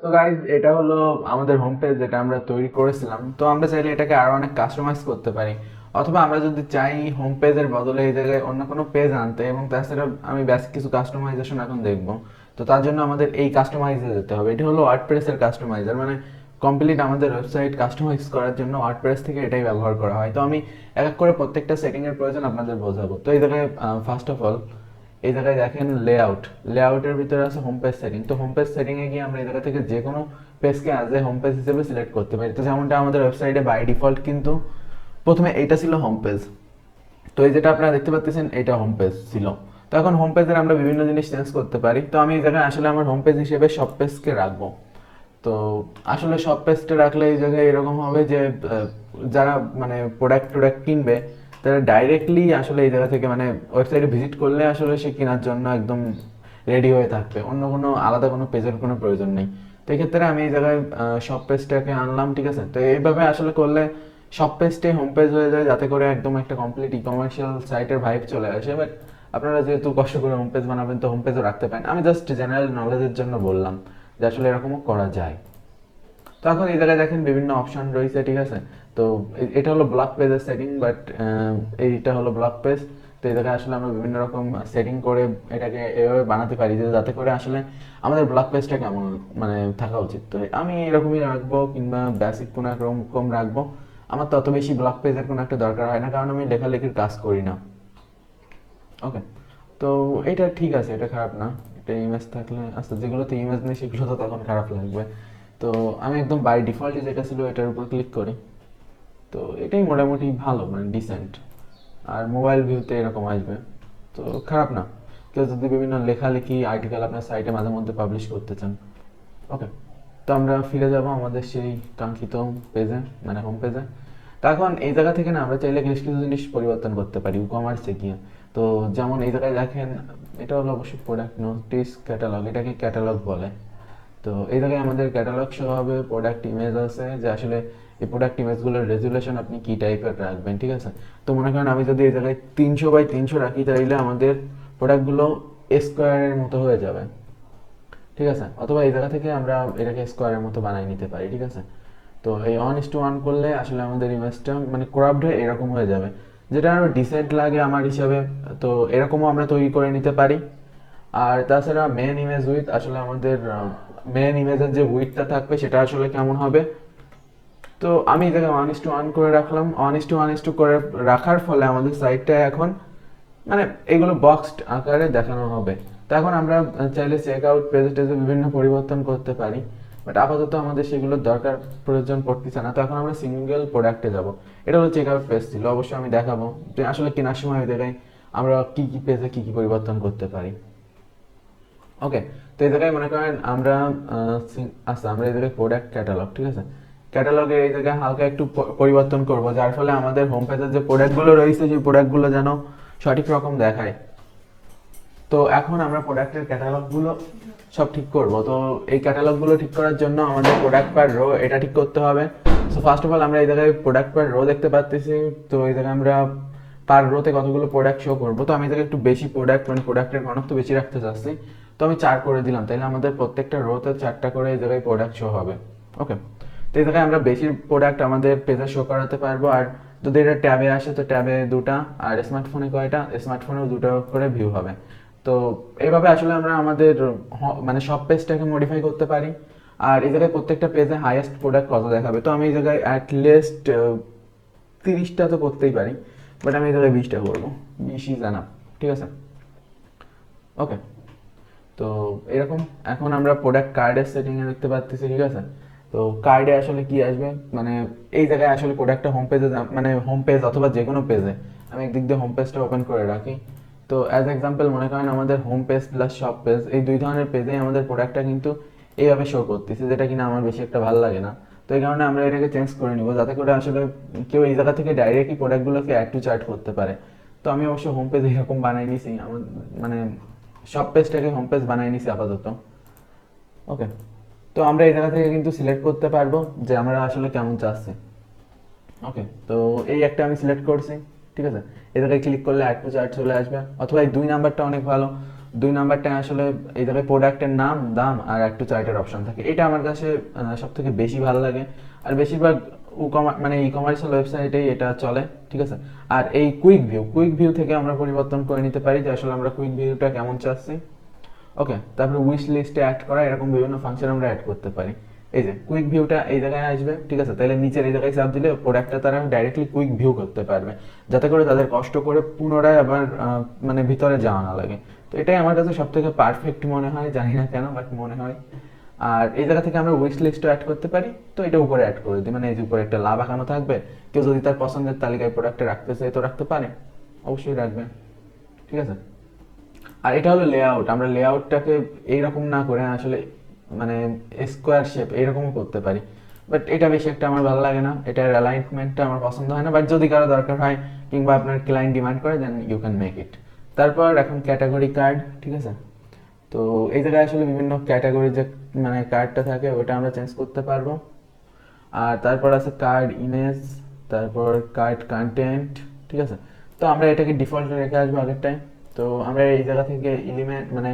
তো গাইজ এটা হলো আমাদের হোম পেজ যেটা আমরা তৈরি করেছিলাম। তো আমরা চাইলে এটাকে আরো অনেক কাস্টমাইজ করতে পারি, অথবা আমরা যদি চাই হোম পেজের বদলে এই জায়গায় অন্য কোনো পেজ আনতে, এবং তাছাড়া আমি বেশ কিছু কাস্টমাইজেশন এখন দেখবো। তো তার জন্য আমাদের এই কাস্টমাইজে যেতে হবে। এটি হলো ওয়ার্ডপ্রেসের কাস্টমাইজার, মানে কমপ্লিট আমাদের ওয়েবসাইট কাস্টমাইজ করার জন্য ওয়ার্ডপ্রেস থেকে এটাই ব্যবহার করা হয়। তো আমি এক এক করে প্রত্যেকটা সেটিং এর প্রয়োজন আপনাদের বোঝাবো। তো এই জায়গায় ফার্স্ট অফ অল এই জায়গায় দেখেন লেআউটের ভিতরে আছে হোম পেজ সেটিং। তো হোম পেজ সেটিং এ গিয়ে আমরা এই জায়গা থেকে যে কোনো পেজকে অ্যাজ এ হোম পেজ হিসেবে সিলেক্ট করতে পারি। তো যেমনটা আমাদের ওয়েবসাইটে বাই ডিফল্ট কিন্তু প্রথমে এইটা ছিল হোম পেজ। তো এই যেটা আপনারা দেখতে পাচ্ছেন এটা হোম পেজ ছিল। তো এখন হোম পেজের আমরা বিভিন্ন জিনিস চেঞ্জ করতে পারি। তো আমি এই জায়গায় আসলে আমার হোম পেজ হিসেবে সব পেজকে রাখবো। তো আসলে সব পেজটা রাখলে এই জায়গায় এরকম হবে যে যারা মানে প্রোডাক্ট কিনবে তারা ডাইরেক্টলি আসলে এই জায়গা থেকে মানে ওয়েবসাইটে ভিজিট করলে আসলে সে কেনার জন্য একদম রেডি হয়ে থাকবে, অন্য কোনো আলাদা কোনো পেজের কোনো প্রয়োজন নেই। তো এক্ষেত্রে আমি এই জায়গায় সব পেজটাকে আনলাম, ঠিক আছে। তো এইভাবে আসলে করলে সব পেজটাই হোম পেজ হয়ে যায়, যাতে করে একদম একটা কমপ্লিট ই কমার্শিয়াল সাইটের ভাইব চলে আসে। বাট আপনারা যেহেতু কষ্ট করে হোম পেজ বানাবেন তো হোম পেজও রাখতে পারেন, আমি জাস্ট জেনারেল নলেজের জন্য বললাম যে আসলে এরকমও করা যায়। তো এখন এই জায়গায় দেখেন বিভিন্ন অপশন রয়েছে, ঠিক আছে। তো এটা হলো ব্লগ পেজের সেটিং, বাট এইটা হলো ব্লগ পেজ। তো এই জায়গায় আসলে আমরা বিভিন্ন রকম সেটিং করে এটাকে এভাবে বানাতে পারি যে যাতে করে আসলে আমাদের ব্লগ পেজটা কেমন মানে থাকা উচিত। তো আমি এরকমই রাখবো, কিংবা বেসিক কোনো রকম রাখবো। আমার তত বেশি ব্লগ পেজের কোনো একটা দরকার হয় না, কারণ আমি লেখালেখির কাজ করি না। ওকে, তো এটা ঠিক আছে, এটা খারাপ না। এটা ইমেজ থাকলে আচ্ছা, যেগুলোতে ইমেজ নেই সেগুলো তো তখন খারাপ লাগবে। তো আমি একদম বাই ডিফল্টই যেটা ছিল এটার উপর ক্লিক করি। তো এটাই মোটামুটি ভালো, মানে ডিসেন্ট। আর মোবাইল ভিউতে এরকম আসবে, তো খারাপ না। কেউ যদি বিভিন্ন লেখালেখি আর্টিকেল আপনার সাইটে মাঝে মধ্যে পাবলিশ করতে চান। ওকে, তো আমরা ফিরে যাব আমাদের সেই কাঙ্ক্ষিত পেজে, মানে হোম পেজে। তো এখন এই জায়গা থেকে না আমরা চাইলে বেশ কিছু জিনিস পরিবর্তন করতে পারি কমার্সে গিয়ে। তো যেমন এই জায়গায় দেখেন এটা হলো অবশ্যই প্রোডাক্ট নোটিস ক্যাটালগ, এটাকে ক্যাটালগ বলে। তো এই জায়গায় আমাদের ক্যাটালগ সহ হবে, প্রোডাক্ট ইমেজ আছে যে আসলে এই প্রোডাক্ট ইমেজগুলোর রেজুলেশন আপনি কি টাইপের রাখবেন, ঠিক আছে। তো মনে করেন আমি যদি এই জায়গায় 300x300 রাখি তাহলে আমাদের প্রোডাক্টগুলো স্কোয়ারের মতো হয়ে যাবে, ঠিক আছে। অথবা এই জায়গা থেকে আমরা এটাকে স্কোয়ারের মতো বানিয়ে নিতে পারি, ঠিক আছে। তো এই 1:1 করলে আসলে আমাদের ইমেজটা মানে ক্রাফট হয়ে এরকম হয়ে যাবে, যেটা আরো ডিসেন্ট লাগে আমার হিসাবে। তো এরকমও আমরা তৈরি করে নিতে পারি। আর তাছাড়া মেন ইমেজ উইথ, আসলে আমাদের মেন ইমেজের যে উইথটা থাকবে সেটা আসলে কেমন হবে। তো আমি এটাকে 1:1 করে রাখলাম। 1:1 করে রাখার ফলে আমাদের সাইটটা এখন মানে এগুলো বক্সড আকারে দেখানো হবে। তো এখন আমরা চাইলে চেক আউট পেজে টেজে বিভিন্ন পরিবর্তন করতে পারি, বাট আপাতত আমাদের সেগুলোর দরকার প্রয়োজন পড়তেছে না। তো এখন আমরা সিঙ্গেল প্রোডাক্টে যাব। এটা হলো চেক আউট পেজ ছিল, অবশ্যই আমি দেখাবো যে আসলে কেনার সময় ওই জায়গায় আমরা কি কি পেজে কি কি পরিবর্তন করতে পারি। ওকে, তো এই জায়গায় মনে করেন আমরা আচ্ছা, আমরা এই জায়গায় প্রোডাক্ট ক্যাটালগ, ঠিক আছে। ক্যাটালগে এই জায়গায় হালকা একটু পরিবর্তন করব, যার ফলে আমাদের হোম পেজের যে প্রোডাক্টগুলো রয়েছে সেই প্রোডাক্টগুলো যেন সঠিক রকম দেখায়। তো এখন আমরা প্রোডাক্টের ক্যাটালগুলো সব ঠিক করব। তো এই ক্যাটালগুলো ঠিক করার জন্য আমাদের প্রোডাক্ট পার রো এটা ঠিক করতে হবে। সো ফার্স্ট অফ অল আমরা এই জায়গায় প্রোডাক্ট পার রো দেখতে পাচ্ছি। তো এই জায়গায় আমরা পার রোতে কতগুলো প্রোডাক্ট শো করবো। তো আমি এই জায়গায় একটু বেশি প্রোডাক্ট মানে প্রোডাক্টের ঘনত্ব বেশি রাখতে চাচ্ছি। তো আমি 4 করে দিলাম, তাহলে আমাদের প্রত্যেকটা রোতে 4টা করে এই জায়গায় প্রোডাক্ট শো হবে। ওকে, তো এই জায়গায় আমরা বেশি প্রোডাক্ট আমাদের পেজে শো করাতে পারবো। আর যদি এটা ট্যাবে আসে তো ট্যাবে 2টা, আর স্মার্টফোনে কয়টা, স্মার্টফোনেও 2টা করে ভিউ হবে। তো এইভাবে আসলে আমরা আমাদের মানে সব পেজটাকে মডিফাই করতে পারি। আর এই জায়গায় প্রত্যেকটা পেজে হাইয়েস্ট প্রোডাক্ট কত দেখাবে। তো আমি এই জায়গায় অ্যাটলিস্ট 30টা তো করতেই পারি, বাট আমি এই জায়গায় 20টা করবো। 20 ইজ এনাফ, ঠিক আছে। ওকে, তো এরকম এখন আমরা প্রোডাক্ট কার্ডের সেটিংয়ে দেখতে পাচ্ছি, ঠিক আছে। তো কার্ডে আসলে কি আসবে, মানে এই জায়গায় আসলে প্রোডাক্টটা হোম পেজে মানে হোম পেজ অথবা যে কোনো পেজে আমি একদিক দিয়ে হোম পেজটা ওপেন করে রাখি। তো অ্যাজ এক্সাম্পল মনে করেন আমাদের home page plus shop page, এই দুই ধরনের পেজেই আমাদের প্রোডাক্টটা কিন্তু এইভাবে শো করতেছে, যেটা কিনা আমার বেশি একটা ভালো লাগে না। তো এই কারণে আমরা এটাকে চেঞ্জ করে নিব, যাতে করে আসলে কেউ এই জায়গা থেকে ডাইরেক্টলি প্রোডাক্টগুলোকে অ্যাড টু চার্ট করতে পারে। তো আমি অবশ্য হোম পেজ এরকম বানাই নিছি, আমার মানে সব পেজটাকে হোম পেজ বানাই নিছি আপাতত। ওকে, তো আমরা এই জায়গা থেকে কিন্তু সিলেক্ট করতে পারবো যে আমরা আসলে কেমন চাচ্ছি। ওকে, তো এই একটা আমি সিলেক্ট করছি, ঠিক আছে। এই জায়গায় ক্লিক করলে অ্যাড টু চার্ট চলে আসবে, অথবা এই 2 নাম্বারটা অনেক ভালো। 2 নাম্বারটা আসলে এই জায়গায় প্রোডাক্টের নাম, দাম আর একটু চার্টের অপশন থাকে। এটা আমার কাছে সবথেকে বেশি ভালো লাগে। আর বেশিরভাগ মানে ই কমার্শিয়াল ওয়েবসাইটেই এটা চলে, ঠিক আছে। আর এই কুইক ভিউ থেকে আমরা পরিবর্তন করে নিতে পারি যে আসলে আমরা কুইক ভিউটা কেমন চাচ্ছি। ওকে, তারপরে উইশ লিস্টে অ্যাড করা, এরকম বিভিন্ন ফাংশন আমরা অ্যাড করতে পারি। এই যে কুইক ভিউটা এই জায়গায় আসবে, ঠিক আছে। তাহলে নিচের এই জায়গায় চাপ দিলে প্রোডাক্টটা তারা ডাইরেক্টলি কুইক ভিউ করতে পারবে, যাতে করে তাদের কষ্ট করে পুনরায় আবার মানে ভিতরে যাওয়া না লাগে। তো এটাই আমার কাছে সব থেকে পারফেক্ট মনে হয়, জানি না কেন, বাট মনে হয়। আর এই জায়গা থেকে আমরা উইশ লিস্টও অ্যাড করতে পারি। তো এটা উপরে অ্যাড করে দিই, মানে এই যে উপরে একটা লাভ আঁকানো থাকবে। কেউ যদি তার পছন্দের তালিকায় প্রোডাক্টটা রাখতে চায় তো রাখতে পারে, অবশ্যই রাখবে, ঠিক আছে। আর এটা হলো লেআউট। আমরা লেআউটটাকে এইরকম না করে আসলে মানে স্কোয়ার শেপ এইরকমও করতে পারি, বাট এটা বেশি একটা আমার ভালো লাগে না, এটার অ্যালাইনমেন্টটা আমার পছন্দ হয় না। বাট যদি কারো দরকার হয় কিংবা আপনার ক্লায়েন্ট ডিমান্ড করে, then you can make it. তারপর এখন ক্যাটাগরি কার্ড, ঠিক আছে। তো এই জায়গায় আসলে বিভিন্ন ক্যাটাগরি যে মানে কার্ডটা থাকে ওটা আমরা চেঞ্জ করতে পারবো। আর তারপর আছে কার্ড ইমেজ, তারপর কার্ড কন্টেন্ট, ঠিক আছে। তো আমরা এটাকে ডিফল্ট রেখে আসবো আগেরটাই। তো আমরা এই জায়গা থেকে এলিমেন্ট মানে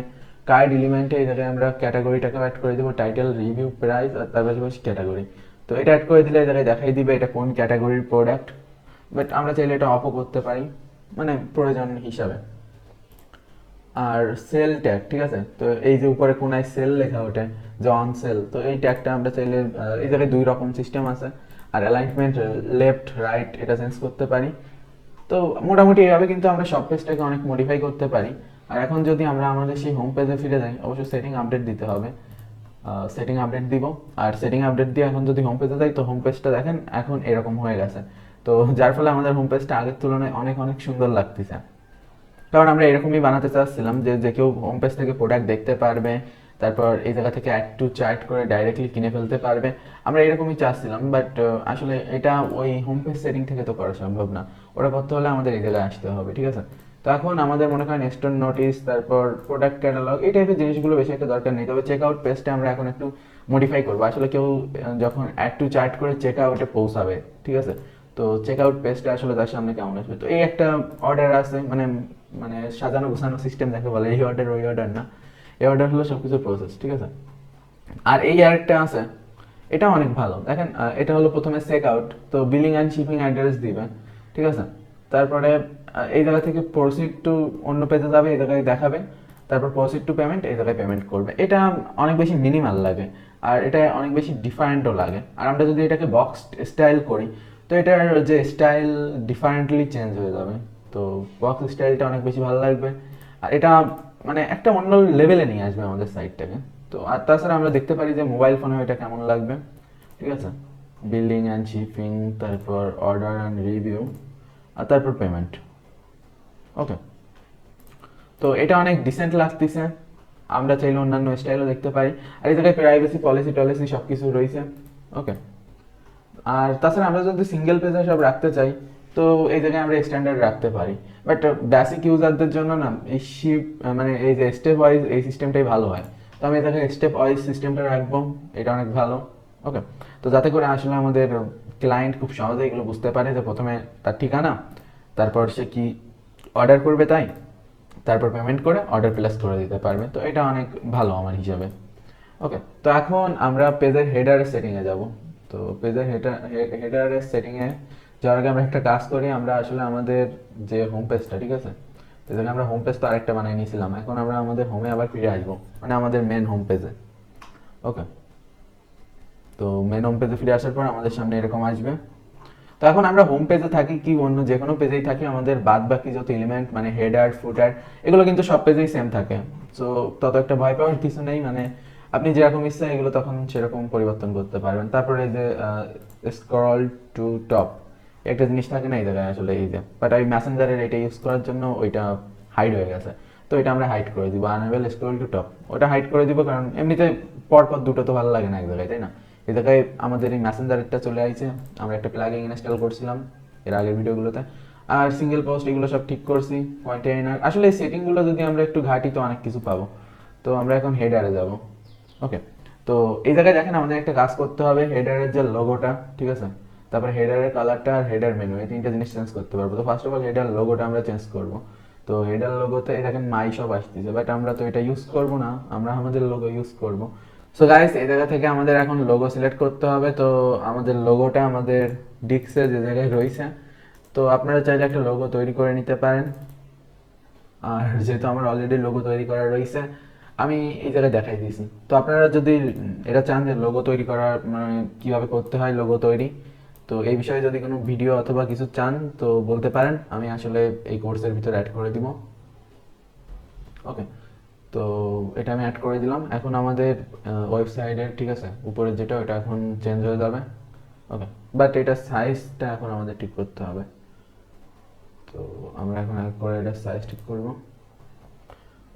কার্ড এলিমেন্টে এই জায়গায় আমরা ক্যাটাগরিটাকে অ্যাড করে দেবো, টাইটেল, রিভিউ, প্রাইস আর তার পাশাপাশি ক্যাটাগরি। তো এটা অ্যাড করে দিলে এই জায়গায় দেখাই দিবে এটা কোন ক্যাটাগরির প্রোডাক্ট। বাট আমরা চাইলে এটা অফও করতে পারি, মানে প্রয়োজন হিসাবে। আর সেল ট্যাগ, ঠিক আছে। তো এই যে উপরে কোনায় সেল লেখা ওঠে যে অন সেল, তো এই ট্যাগটা আমরা চাইলে এই জায়গায় 2 রকম সিস্টেম আছে। আর অ্যালাইনমেন্ট লেফট রাইট এটা চেঞ্জ করতে পারি। তো মোটামুটি এইভাবে কিন্তু আমরা সব পেজটাকে অনেক মডিফাই করতে পারি। আর এখন যদি আমরা আমাদের সেই হোম পেজে ফিরে যাই, অবশ্যই সেটিং আপডেট দিতে হবে। সেটিং আপডেট দিব। আর সেটিং আপডেট দিয়ে এখন যদি হোম পেজে যাই, তো হোম পেজটা দেখেন এখন এরকম হয়ে গেছে। তো যার ফলে আমাদের হোম পেজটা আগের তুলনায় অনেক অনেক সুন্দর লাগতেছে। কারণ আমরা এরকমই বানাতে চাচ্ছিলাম যে যে কেউ হোম পেজ থেকে প্রোডাক্ট দেখতে পারবে, তারপর এই জায়গা থেকে অ্যাড টু চার্ট করে ডাইরেক্টলি কিনে ফেলতে পারবে। আমরা এরকমই চাচ্ছিলাম, বাট আসলে এটা ওই হোম পেজ সেটিং থেকে তো করা সম্ভব না। ওটা করতে হলে আমাদের এই জায়গায় আসতে হবে, ঠিক আছে। তো এখন আমাদের মনে করেন স্টোর নোটিস, তারপর প্রোডাক্ট ক্যাটালগ, এই টাইপের জিনিসগুলো বেশি একটা দরকার নেই। তবে চেক আউট পেজটা আমরা এখন একটু মডিফাই করবো। আসলে কেউ যখন অ্যাড টু চার্ট করে চেক আউটে পৌঁছাবে, ঠিক আছে, তো চেক আউট পেজটা আসলে তার সামনে কেমন আসবে। তো এই একটা অর্ডার আছে, মানে মানে সাজানো গোছানো সিস্টেম যাকে বলে, এই অর্ডার ওই অর্ডার না, এই অর্ডার হলো সবকিছু প্রসেস, ঠিক আছে। আর এই আরেকটা আছে, এটা অনেক ভালো দেখেন। এটা হলো প্রথমে চেক আউট, তো বিলিং অ্যান্ড শিপিং অ্যাড্রেস দিবেন, ঠিক আছে। তারপরে এই জায়গা থেকে প্রসিড টু অন্য পেজে যাবে, এই জায়গায় দেখাবে। তারপর প্রসিড টু পেমেন্ট, এই জায়গায় পেমেন্ট করবে। এটা অনেক বেশি মিনিমাল লাগে আর এটা অনেক বেশি ডিফারেন্টও লাগে। আর আমরা যদি এটাকে বক্স স্টাইল করি, তো এটার যে স্টাইল ডিফারেন্টলি চেঞ্জ হয়ে যাবে। তো বক্স স্টাইলটা অনেক বেশি ভালো লাগবে। আর এটা মানে একটা অন্য লেভেলে নিয়ে আসবে আমাদের সাইটটাকে। তো আর তাছাড়া আমরা দেখতে পারি যে মোবাইল ফোনে এটা কেমন লাগবে, ঠিক আছে। বিল্ডিং অ্যান্ড শিপিং, তারপর অর্ডার অ্যান্ড রিভিউ, আর তারপর পেমেন্ট। ওকে, তো এটা অনেক ডিসেন্ট লাগতেছে। আমরা চাইলে অন্যান্য স্টাইলও দেখতে পারি। আর এই জায়গায় প্রাইভেসি পলিসি টলিসি সব কিছু রয়েছে। ওকে, আর তাছাড়া আমরা যদি সিঙ্গেল পেজে সব রাখতে চাই, তো এই জায়গায় আমরা স্ট্যান্ডার্ড রাখতে পারি। বাট বেসিক ইউজারদের জন্য না এই শিপ মানে এই যে স্টেপ ওয়াইজ এই সিস্টেমটাই ভালো হয়। তো আমি এটাকে স্টেপ ওয়াইজ সিস্টেমটা রাখবো, এটা অনেক ভালো। ওকে, তো যাতে করে আসলে আমাদের ক্লায়েন্ট খুব সহজে এগুলো বুঝতে পারে যে প্রথমে তার ঠিকানা, তারপর সে কি অর্ডার করবে, তাই তারপর পেমেন্ট করে অর্ডার প্লেস করে দিতে পারবে। তো এটা অনেক ভালো আমার হিসাবে। ওকে, তো এখন আমরা পেজের হেডার সেটিংয়ে যাব। তো পেজের হেডারের সেটিংয়ে যাওয়ার আগে আমরা একটা কাজ করি। আমরা আসলে আমাদের যে হোম পেজটা, ঠিক আছে, এখানে আমরা হোম পেজ তো আরেকটা বানিয়ে নিয়েছিলাম, এখন আমরা আমাদের হোমে আবার ফিরে আসবো, মানে আমাদের মেন হোম পেজে। ওকে, তো মেন হোম পেজে ফিরে আসার পর আমাদের সামনে এরকম আসবে। তো এখন আমরা হোম পেজে থাকি কি অন্য যে কোনো পেজেই থাকি, আমাদের বাদ বাকি যত এলিমেন্ট মানে হেডার ফুটার এগুলো কিন্তু সব পেজেই সেম থাকে। সো তত একটা ভয় পাওয়ার কিছু নেই, মানে আপনি যেরকম ইচ্ছা এগুলো তখন সেরকম পরিবর্তন করতে পারবেন। তারপরে এই যে স্ক্রল টু টপ একটা জিনিস থাকে না এই জায়গায়, আসলে এই যে বাট আমি মেসেঞ্জারের এটা ইউজ করার জন্য ওইটা হাইড হয়ে গেছে। তো এটা আমরা হাইড করে দিব, আনএবল স্ক্রল টু টপ ওটা হাইড করে দিব, কারণ এমনিতে পরপর দুটো তো ভালো লাগে না এক জায়গায়, তাই না। এই জায়গায় আমাদের এই মেসেঞ্জারটা চলে আসছে, আমরা একটা প্লাগইন ইনস্টল করছিলাম এর আগের ভিডিওগুলোতে। আর সিঙ্গেল পোস্ট এগুলো সব ঠিক করছি, কন্টেইনার আসলে এই সেটিংগুলো যদি আমরা একটু ঘাঁটি তো অনেক কিছু পাবো। তো আমরা এখন হেডারে যাব। ওকে, তো এই জায়গায় দেখেন আমাদের একটা কাজ করতে হবে, হেডারের যে লোগোটা, ঠিক আছে, তারপর হেডারের কালারটা আর হেডার মেনু এই তিনটা জিনিস চেঞ্জ করতে পারবো। তো ফার্স্ট অফ অল হেডার লোগোটা আমরা চেঞ্জ করব। তো তো হেডার লোগোতে দেখেন মাই সব আসতেছে, বাট আমরা তো এটা ইউজ করব না, আমরা আমাদের লোগো ইউজ করব। সো গাইস এই জায়গা থেকে আমাদের এখন লোগো সিলেক্ট করতে হবে। তো আমাদের লোগোটা আমাদের ডিস্কে যে জায়গায় রয়েছে, তো আপনারা চাইলে একটা লোগো তৈরি করে নিতে পারেন। আর যেহেতু আমার অলরেডি লোগো তৈরি করা রয়েছে, আমি এই জায়গায় দেখাই দিয়েছি। তো আপনারা যদি এটা চান যে লোগো তৈরি করার মানে কীভাবে করতে হয় লোগো তৈরি, তো এই বিষয়ে যদি কোনো ভিডিও অথবা কিছু চান তো বলতে পারেন, আমি আসলে এই কোর্সের ভিতরে অ্যাড করে দিব। ওকে, তো এটা আমি অ্যাড করে দিলাম। এখন আমাদের ওয়েবসাইটের ঠিক আছে উপরে যেটা ওটা এখন চেঞ্জ হয়ে যাবে। ওকে, বাট এটা সাইজটা এখন আমাদের ঠিক করতে হবে। তো আমরা এখন অ্যাড করে এটা সাইজ ঠিক করব।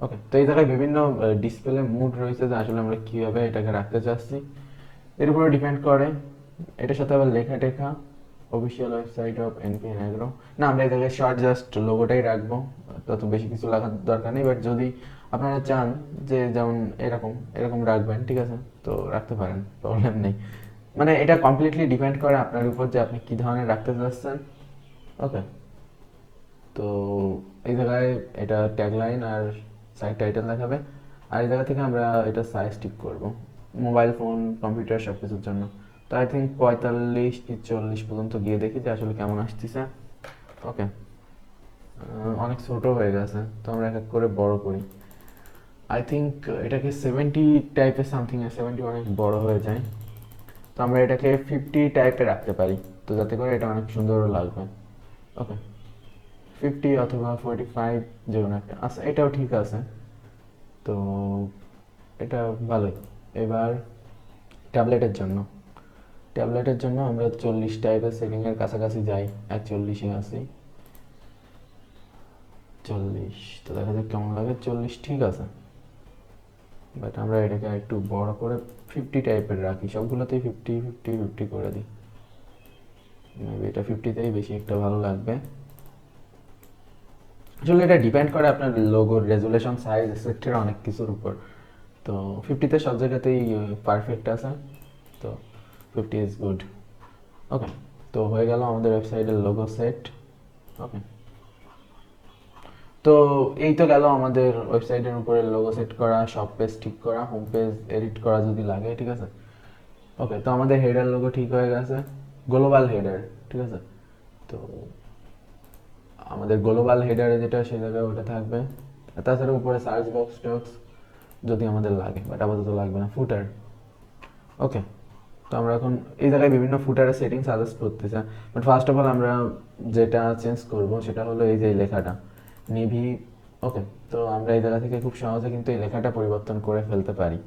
ওকে, তো এই জায়গায় বিভিন্ন ডিসপ্লে মুড রয়েছে যে আসলে আমরা কীভাবে এটাকে রাখতে চাচ্ছি, এর উপরে ডিপেন্ড করে। এটার সাথে আবার লেখা টেখা official website of NPN agro, না আমরা এই জায়গায় শর্ট জাস্ট লোগোটাই রাখবো, তত বেশি কিছু লেখার দরকার নেই। বাট যদি আপনারা চান যে যেমন এরকম এরকম রাখবেন ঠিক আছে, তো রাখতে পারেন, প্রবলেম নেই। মানে এটা কমপ্লিটলি ডিপেন্ড করে আপনার উপর যে আপনি কী ধরনের রাখতে চাচ্ছেন। ওকে, তো এই জায়গায় এটা ট্যাগলাইন আর সাইট টাইটেল দেখাবে, আর এই জায়গা থেকে আমরা এটা সাইজ ঠিক করব মোবাইল ফোন কম্পিউটার সব কিছুর জন্য। তো আই থিঙ্ক 45 কি 40 পর্যন্ত গিয়ে দেখি যে আসলে কেমন আসতেছে। ওকে, অনেক ছোট হয়ে গেছে, তো আমরা এক এক করে বড় করি। আই থিঙ্ক এটাকে 70 টাইপের সামথিং, 70 অনেক বড় হয়ে যায়, তো আমরা এটাকে 50 টাইপে রাখতে পারি, তো যাতে করে এটা অনেক সুন্দরও লাগবে। ওকে, 50 অথবা 45 যে কোনো একটা আচ্ছা, এটাও ঠিক আছে। তো এটা ভালোই। এবার ট্যাবলেটের জন্য আমরা 40 টাইপের সেটিংয়ের কাছাকাছি যাই, 41-এ আসি। 40, তো দেখা যাক কেমন লাগে। 40 ঠিক আছে, বাট আমরা এটাকে একটু বড় করে 50 টাইপের রাখি, সবগুলোতেই 50 50 50 করে দিই। মেবি এটা 50তেই বেশি একটা ভালো লাগবে। আসলে এটা ডিপেন্ড করে আপনার লোগোর রেজুলেশন, সাইজ এক্সেট্রা অনেক কিছুর উপর। তো 50তে সব জায়গাতেই পারফেক্ট আছে, তো 50 ইজ গুড। ওকে, তো হয়ে গেল আমাদের ওয়েবসাইটের লোগো সেট। ওকে, তো এই তো গেল আমাদের ওয়েবসাইটের উপরে লোগো সেট করা, সব পেজ ঠিক করা, হোম পেজ এডিট করা যদি লাগে ঠিক আছে। ওকে, তো আমাদের হেডার লোগো ঠিক হয়ে গেছে, গ্লোবাল হেডার ঠিক আছে। তো আমাদের গ্লোবাল হেডারে যেটা সেই জায়গায় ওটা থাকবে, তাছাড়া উপরে সার্চ বক্স টক্স যদি আমাদের লাগে, বাট আপাতত লাগবে না। ফুটার, ওকে, তো আমরা এখন এই জায়গায় বিভিন্ন ফুটারের সেটিং সাজেস্ট করতেছে, বাট ফার্স্ট অফ অল আমরা যেটা চেঞ্জ করব সেটা হলো এই যে লেখাটা নেভি। ওকে, তো আমরা এই জায়গা থেকে খুব সহজে কিন্তু এই লেখাটা পরিবর্তন করে ফেলতে পারি।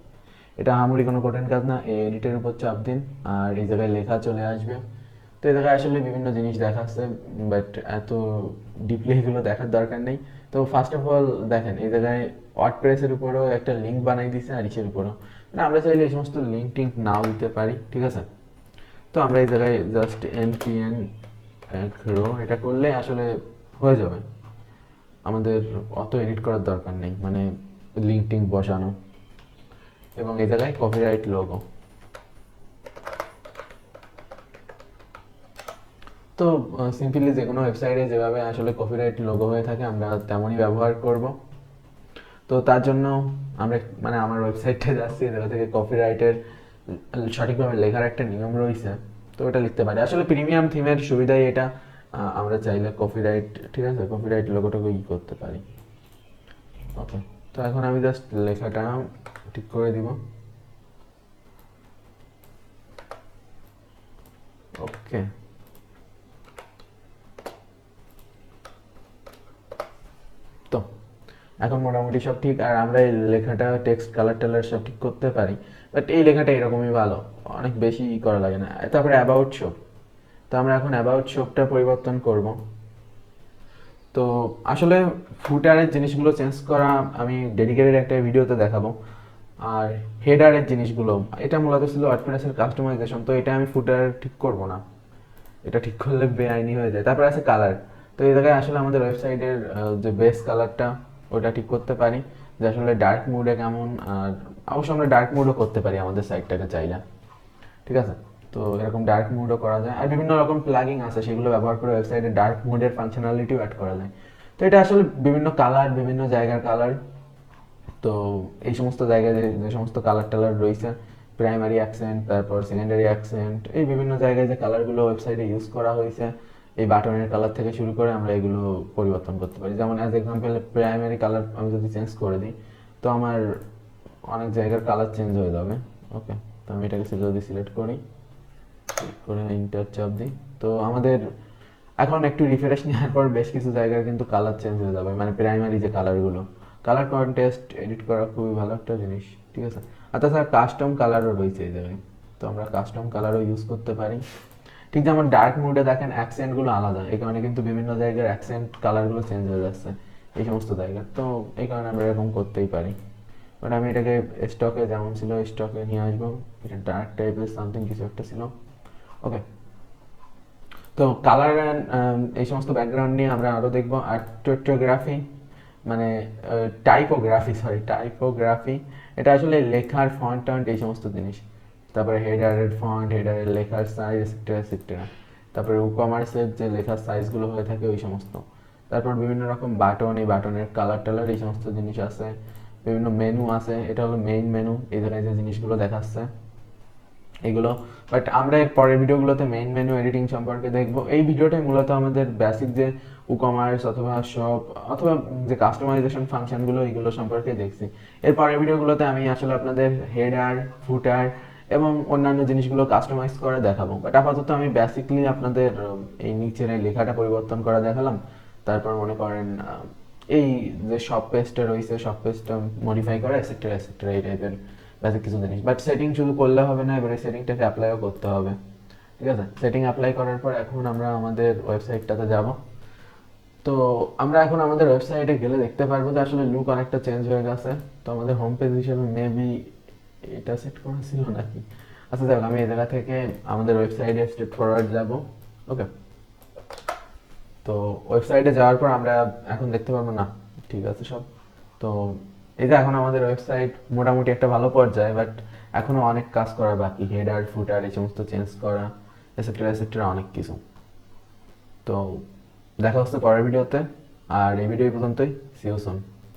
এটা আহামরি কোনো কঠিন কাজ না, এই এডিটের উপর চাপ দিন আর এই জায়গায় লেখা চলে আসবে। তো এই জায়গায় আসলে বিভিন্ন জিনিস দেখাচ্ছে, বাট এত ডিপলি এগুলো দেখার দরকার নেই। তো ফার্স্ট অফ অল দেখেন এই জায়গায় ওয়ার্ডপ্রেসের উপরেও একটা লিঙ্ক বানাই দিছে, আর ইসের উপরেও, মানে আমরা চাইলে এই সমস্ত লিঙ্ক টিঙ্ক নাও দিতে পারি ঠিক আছে। তো আমরা এই জায়গায় জাস্ট npn অ্যাগ্রো এটা করলে আসলে হয়ে যাবে, আমাদের অত এডিট করার দরকার নেই, মানে লিঙ্ক টিঙ্ক বসানো। এবং এই জায়গায় কপিরাইট লোগো, তো সিম্পলি যে কোনো ওয়েবসাইটে যেভাবে আসলে কপিরাইট লোগো হয়ে থাকে আমরা তেমনই ব্যবহার করব। তো তার জন্য আমরা মানে আমার ওয়েবসাইটে যাচ্ছি, যেটা থেকে কপিরাইটের সঠিকভাবে লেখার একটা নিয়ম রয়েছে, তো এটা লিখতে পারি। আসলে প্রিমিয়াম থিমের সুবিধাই এটা, আমরা চাইলে কপিরাইট ঠিক আছে কপিরাইট লোগোটাকে করতে পারি। ওকে, তো এখন আমি জাস্ট লেখাটা ঠিক করে দিব। ওকে, তো এখন মোটামুটি সব ঠিক, আর আমরা এই লেখাটা টেক্সট কালার টালার সব ঠিক করতে পারি, বাট এই লেখাটা এরকমই ভালো, অনেক বেশি করা লাগে না। তারপরে অ্যাবাউট শপ, তো আমরা এখন অ্যাবাউট শপটা পরিবর্তন করব। তো আসলে ফুটারের জিনিসগুলো চেঞ্জ করা আমি ডেডিকেটেড একটা ভিডিওতে দেখাবো, আর হেডারের জিনিসগুলো এটা মূলত ছিল ওয়ার্ডপ্রেসের কাস্টমাইজেশন, তো এটা আমি ফুটার ঠিক করব না, এটা ঠিক করলে বেআইনি হয়ে যায়। তারপরে আছে কালার, তো এই জায়গায় আসলে আমাদের ওয়েবসাইটের যে বেস কালারটা ওটা ঠিক করতে পারি, যে আসলে ডার্ক মোডে কেমন, আর অবশ্য আমরা ডার্ক মোডও করতে পারি আমাদের সাইটটাকে চাইলে ঠিক আছে। তো এরকম ডার্ক মোডও করা যায়, আর বিভিন্ন রকম প্লাগিং আছে সেগুলো ব্যবহার করে ওয়েবসাইটে ডার্ক মোডের ফাংশনালিটিও অ্যাড করা যায়। তো এটা আসলে বিভিন্ন কালার, বিভিন্ন জায়গার কালার। তো এই সমস্ত জায়গায় যে সমস্ত কালার টালার রয়েছে, প্রাইমারি অ্যাকসেন্ট, তারপর সেকেন্ডারি অ্যাকসেন্ট, এই বিভিন্ন জায়গায় যে কালারগুলো ওয়েবসাইটে ইউজ করা হয়েছে, এই বাটনের কালার থেকে শুরু করে আমরা এগুলো পরিবর্তন করতে পারি। যেমন অ্যাজ এক্সাম্পল প্রাইমারি কালার আমি যদি চেঞ্জ করে দিই, তো আমার অনেক জায়গার কালার চেঞ্জ হয়ে যাবে। ওকে, তো আমি এটাকে যদি সিলেক্ট করি, করে ইন্টার চাপ দিই, তো আমাদের এখন একটু রিফ্রেশ নেওয়ার পর বেশ কিছু জায়গার কিন্তু কালার চেঞ্জ হয়ে যাবে, মানে প্রাইমারি যে কালারগুলো। কালার কন্টেস্ট এডিট করা খুবই ভালো একটা জিনিস, ঠিক আছে। আর তাছাড়া কাস্টম কালারও রয়েছে এই জায়গায়, তো আমরা কাস্টম কালারও ইউজ করতে পারি। ঠিক যেমন ডার্ক মোডে দেখেন অ্যাকসেন্টগুলো আলাদা, এই কারণে কিন্তু বিভিন্ন জায়গার অ্যাকসেন্ট কালারগুলো চেঞ্জ হয়ে যাচ্ছে এই সমস্ত জায়গায়, তো এই কারণে আমরা এরকম করতেই পারি। বাট আমি এটাকে স্টকে যেমন ছিল স্টকে নিয়ে আসবো। এটা ডার্ক টাইপের সামথিং কিছু একটা ছিল। ওকে, তো কালার অ্যান্ড এই সমস্ত ব্যাকগ্রাউন্ড নিয়ে আমরা আরও দেখবো। আর টোটোগ্রাফি মানে টাইপোগ্রাফি, এটা আসলে লেখার ফন্ট টন্ট এই সমস্ত জিনিস। তারপরে হেডারের ফন্ট, হেডারের লেখার সাইজ, এক্সেট্রা এক্সেট্রা। তারপরে WooCommerce-এর যে লেখার সাইজগুলো হয়ে থাকে ওই সমস্ত। তারপর বিভিন্ন রকম বাটন, এই বাটনের কালার টালার এই সমস্ত জিনিস আছে। বিভিন্ন মেনু আছে, এটা হলো মেইন মেনু, এই ধরনের যে জিনিসগুলো দেখাচ্ছে এগুলো। বাট আমরা এর পরের ভিডিওগুলোতে মেইন মেনু এডিটিং সম্পর্কে দেখবো। এই ভিডিওটাই মূলত আমাদের বেসিক যে WooCommerce অথবা শপ অথবা যে কাস্টমাইজেশন ফাংশনগুলো এইগুলো সম্পর্কে দেখছি। এর পরের ভিডিওগুলোতে আমি আসলে আপনাদের হেডার, ফুটার এবং অন্যান্য জিনিসগুলো কাস্টমাইজ করে দেখাবো। বাট আপাতত আমি বেসিকলি আপনাদের এই নিচের এই লেখাটা পরিবর্তন করা দেখালাম। তারপর মনে করেন এই যে শপ পেজটা রয়েছে, শপ পেজটা মডিফাই করা, এক্সেট্রা এক্সেট্রা, এই টাইপের বেসিক কিছু জিনিস। বাট সেটিং শুধু করলে হবে না, এবারে সেটিংটাকে অ্যাপ্লাইও করতে হবে, ঠিক আছে। সেটিং অ্যাপ্লাই করার পর এখন আমরা আমাদের ওয়েবসাইটটাতে যাব। তো আমরা এখন আমাদের ওয়েবসাইটে গেলে দেখতে পারবো যে আসলে লুক অনেকটা চেঞ্জ হয়ে গেছে। তো আমাদের হোম পেজ হিসেবে মেবি এটা সেট করা ছিল নাকি। আচ্ছা যাক, আমি এই জায়গা থেকে আমাদের ওয়েবসাইটে স্টেপ ফরওয়ার্ড যাব। ওকে, তো ওয়েবসাইটে যাওয়ার পর আমরা এখন দেখতে পারবো না, ঠিক আছে সব। তো এই যে এখন আমাদের ওয়েবসাইট মোটামুটি একটা ভালো পর্যায়ে, বাট এখনো অনেক কাজ করা বাকি। হেডার, ফুটার এই সমস্ত চেঞ্জ করা, এসেট্রা এসেট্রা, অনেক কিছু। তো দেখা হচ্ছে পরের ভিডিওতে, আর এই ভিডিও পর্যন্তই। See you soon.